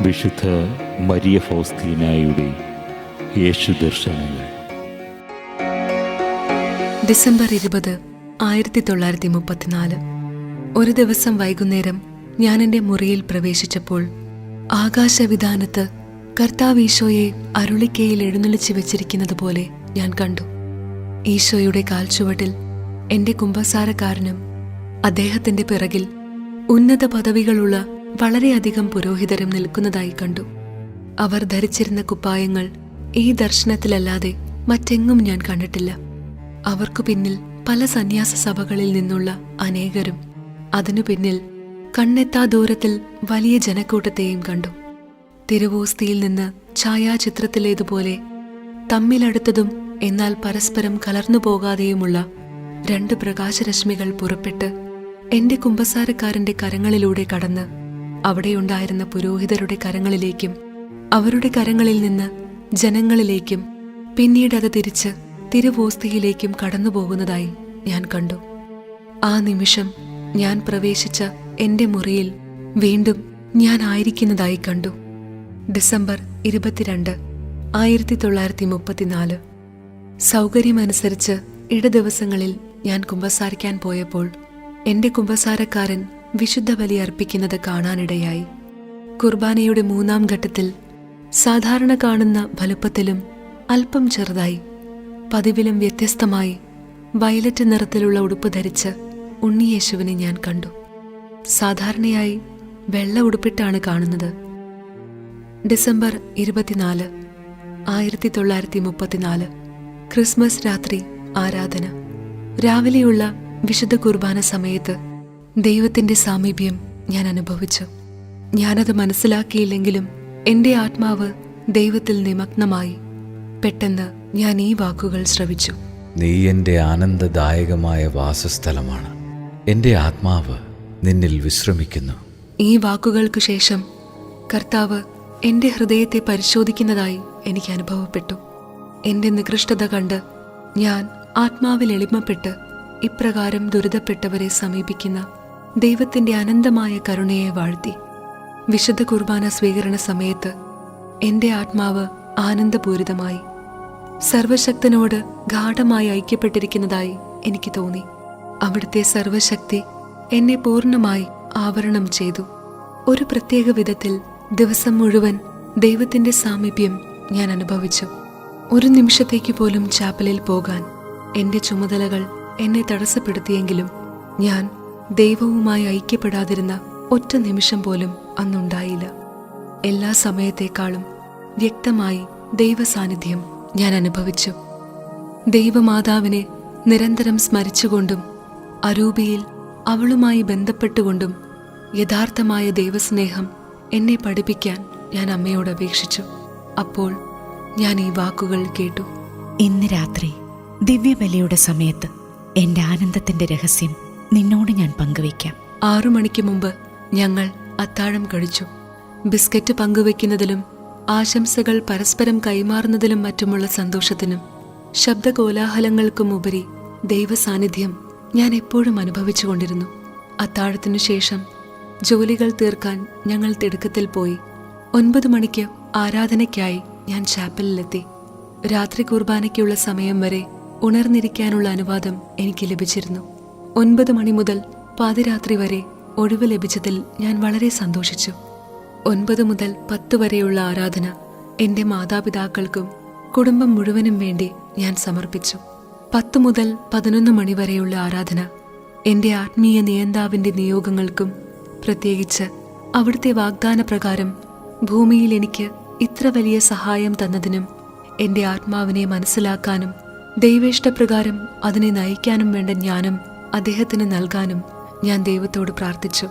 വിശുദ്ധ മരിയ ഫൗസ്തീനായുടെ യേശു ദർശനങ്ങൾ. ഡിസംബർ 20, 1934. ഒരു ദിവസം വൈകുന്നേരം ഞാൻ എൻ്റെ മുറിയിൽ പ്രവേശിച്ചപ്പോൾ ആകാശവിധാനത്ത് കർത്താവ് ഈശോയെ അരുളിക്കയിൽ എഴുന്നള്ളിച്ചു വെച്ചിരിക്കുന്നത് പോലെ ഞാൻ കണ്ടു. ഈശോയുടെ കാൽച്ചുവട്ടിൽ എൻ്റെ കുമ്പസാരക്കാരനും അദ്ദേഹത്തിൻ്റെ പിറകിൽ ഉന്നത പദവികളുള്ള വളരെയധികം പുരോഹിതരും നിൽക്കുന്നതായി കണ്ടു. അവർ ധരിച്ചിരുന്ന കുപ്പായങ്ങൾ ഈ ദർശനത്തിലല്ലാതെ മറ്റെങ്ങും ഞാൻ കണ്ടിട്ടില്ല. അവർക്കു പിന്നിൽ പല സന്യാസ സഭകളിൽ നിന്നുള്ള അനേകരും, അതിനു പിന്നിൽ കണ്ണെത്താ ദൂരത്തിൽ വലിയ ജനക്കൂട്ടത്തെയും കണ്ടു. തിരുവോസ്തിയിൽ നിന്ന് ഛായാചിത്രത്തിലേതുപോലെ തമ്മിലടുത്തതും എന്നാൽ പരസ്പരം കലർന്നു പോകാതെയുമുള്ള 2 പ്രകാശരശ്മികൾ പുറപ്പെട്ട് എന്റെ കുമ്പസാരക്കാരന്റെ കരങ്ങളിലൂടെ കടന്ന് അവിടെയുണ്ടായിരുന്ന പുരോഹിതരുടെ കരങ്ങളിലേക്കും അവരുടെ കരങ്ങളിൽ നിന്ന് ജനങ്ങളിലേക്കും പിന്നീട് അത് തിരിച്ച് തിരുവോസ്തിയിലേക്കും കടന്നുപോകുന്നതായി ഞാൻ കണ്ടു. ആ നിമിഷം ഞാൻ പ്രവേശിച്ച എന്റെ മുറിയിൽ വീണ്ടും ഞാൻ ആയിരിക്കുന്നതായി കണ്ടു. ഡിസംബർ 22, 1934. സൗകര്യമനുസരിച്ച് ഇടദിവസങ്ങളിൽ ഞാൻ കുമ്പസാരിക്കാൻ പോയപ്പോൾ എന്റെ കുമ്പസാരക്കാരൻ വിശുദ്ധ ബലി അർപ്പിക്കുന്നത് കാണാനിടയായി. കുർബാനയുടെ 3-ാം ഘട്ടത്തിൽ സാധാരണ കാണുന്ന വലുപ്പത്തിലും അല്പം ചെറുതായി, പതിവിലും വ്യത്യസ്തമായി വയലറ്റ് നിറത്തിലുള്ള ഉടുപ്പ് ധരിച്ച് ഉണ്ണിയേശുവിനെ ഞാൻ കണ്ടു. സാധാരണയായി വെള്ള ഉടുപ്പിട്ടാണ് കാണുന്നത്. ഡിസംബർ 24, 1934. ക്രിസ്മസ് രാത്രി ആരാധന. രാവിലെയുള്ള വിശുദ്ധ കുർബാന സമയത്ത് ദൈവത്തിന്റെ സാമീപ്യം ഞാൻ അനുഭവിച്ചു. ഞാനത് മനസ്സിലാക്കിയില്ലെങ്കിലും എൻ്റെ ആത്മാവ് ദൈവത്തിൽ നിമഗ്നമായി. പെട്ടെന്ന് ഞാൻ ഈ വാക്കുകൾ ശ്രവിച്ചു: നീ എൻ്റെ ആനന്ദദായകമായ വാസസ്ഥലമാണ്, എൻ്റെ ആത്മാവ് നിന്നിൽ വിശ്രമിക്കുന്നു. ഈ വാക്കുകൾക്കു ശേഷം കർത്താവ് എൻ്റെ ഹൃദയത്തെ പരിശോധിക്കുന്നതായി എനിക്ക് അനുഭവപ്പെട്ടു. എൻ്റെ നികൃഷ്ടത കണ്ട് ഞാൻ ആത്മാവിൽ എളിമപ്പെട്ട് ഇപ്രകാരം ദുരിതപ്പെട്ടവരെ സമീപിക്കുന്ന ദൈവത്തിൻ്റെ അനന്തമായ കരുണയെ വാഴ്ത്തി. വിശുദ്ധ കുർബാന സ്വീകരണ സമയത്ത് എൻ്റെ ആത്മാവ് ആനന്ദപൂരിതമായി. സർവശക്തനോട് ഗാഢമായി ഐക്യപ്പെട്ടിരിക്കുന്നതായി എനിക്ക് തോന്നി. അവിടുത്തെ സർവശക്തി എന്നെ പൂർണ്ണമായി ആവരണം ചെയ്തു. ഒരു പ്രത്യേക വിധത്തിൽ ദിവസം മുഴുവൻ ദൈവത്തിന്റെ സാമീപ്യം ഞാൻ അനുഭവിച്ചു. ഒരു നിമിഷത്തേക്ക് പോലും ചാപ്പലിൽ പോകാൻ എന്റെ ചുമതലകൾ എന്നെ തടസ്സപ്പെടുത്തിയെങ്കിലും ഞാൻ ദൈവവുമായി ഐക്യപ്പെടാതിരുന്ന ഒറ്റ നിമിഷം പോലും അന്നുണ്ടായില്ല. എല്ലാ സമയത്തേക്കാളും വ്യക്തമായി ദൈവസാന്നിധ്യം ഞാൻ അനുഭവിച്ചു. ദൈവമാതാവിനെ നിരന്തരം സ്മരിച്ചുകൊണ്ടും അരൂപിയിൽ അവളുമായി ബന്ധപ്പെട്ടുകൊണ്ടും യഥാർത്ഥമായ ദൈവസ്നേഹം എന്നെ പഠിപ്പിക്കാൻ ഞാൻ അമ്മയോട് അപേക്ഷിച്ചു. അപ്പോൾ ഞാൻ ഈ വാക്കുകൾ കേട്ടു: ഇന്ന് രാത്രി ദിവ്യബലിയുടെ സമയത്ത് എൻ്റെ ആനന്ദത്തിന്റെ രഹസ്യം നിന്നോട് ഞാൻ പങ്കുവയ്ക്കാം. 6 മണിക്ക് മുമ്പ് ഞങ്ങൾ അത്താഴം കഴിച്ചു. ബിസ്ക്കറ്റ് പങ്കുവെക്കുന്നതിലും ആശംസകൾ പരസ്പരം കൈമാറുന്നതിലും മറ്റുമുള്ള സന്തോഷത്തിനും ശബ്ദകോലാഹലങ്ങൾക്കും ഉപരി ദൈവസാന്നിധ്യം ഞാൻ എപ്പോഴും അനുഭവിച്ചുകൊണ്ടിരുന്നു. അത്താഴത്തിനു ശേഷം ജോലികൾ തീർക്കാൻ ഞങ്ങൾ തിടുക്കത്തിൽ പോയി. 9 മണിക്ക് ആരാധനയ്ക്കായി ഞാൻ ചാപ്പലിലെത്തി. രാത്രി കുർബാനയ്ക്കുള്ള സമയം വരെ ഉണർന്നിരിക്കാനുള്ള അനുവാദം എനിക്ക് ലഭിച്ചിരുന്നു. 9 മണി മുതൽ പാതിരാത്രി വരെ ഒഴിവ് ലഭിച്ചതിൽ ഞാൻ വളരെ സന്തോഷിച്ചു. 9 മുതൽ 10 വരെയുള്ള ആരാധന എൻ്റെ മാതാപിതാക്കൾക്കും കുടുംബം മുഴുവനും വേണ്ടി ഞാൻ സമർപ്പിച്ചു. 10 മുതൽ 11 മണി വരെയുള്ള ആരാധന എൻ്റെ ആത്മീയ നിയന്താവിൻ്റെ നിയോഗങ്ങൾക്കും പ്രത്യേകിച്ച് അവിടുത്തെ വാഗ്ദാന പ്രകാരം ഭൂമിയിൽ എനിക്ക് ഇത്ര വലിയ സഹായം തന്നതിനും എൻ്റെ ആത്മാവിനെ മനസ്സിലാക്കാനും ദൈവേഷ്ടപ്രകാരം അതിനെ നയിക്കാനും വേണ്ട ജ്ഞാനം അദ്ദേഹത്തിന് നൽകാനും ഞാൻ ദൈവത്തോട് പ്രാർത്ഥിച്ചു.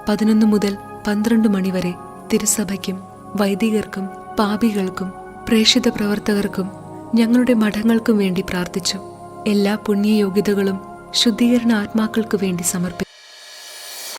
11 മുതൽ 12 മണി വരെ തിരുസഭയ്ക്കും വൈദികർക്കും പാപികൾക്കും പ്രേക്ഷിത പ്രവർത്തകർക്കും ഞങ്ങളുടെ മഠങ്ങൾക്കും വേണ്ടി പ്രാർത്ഥിച്ചു. എല്ലാ പുണ്യയോഗ്യതകളും ശുദ്ധീകരണ ആത്മാക്കൾക്കു വേണ്ടി സമർപ്പിച്ചു.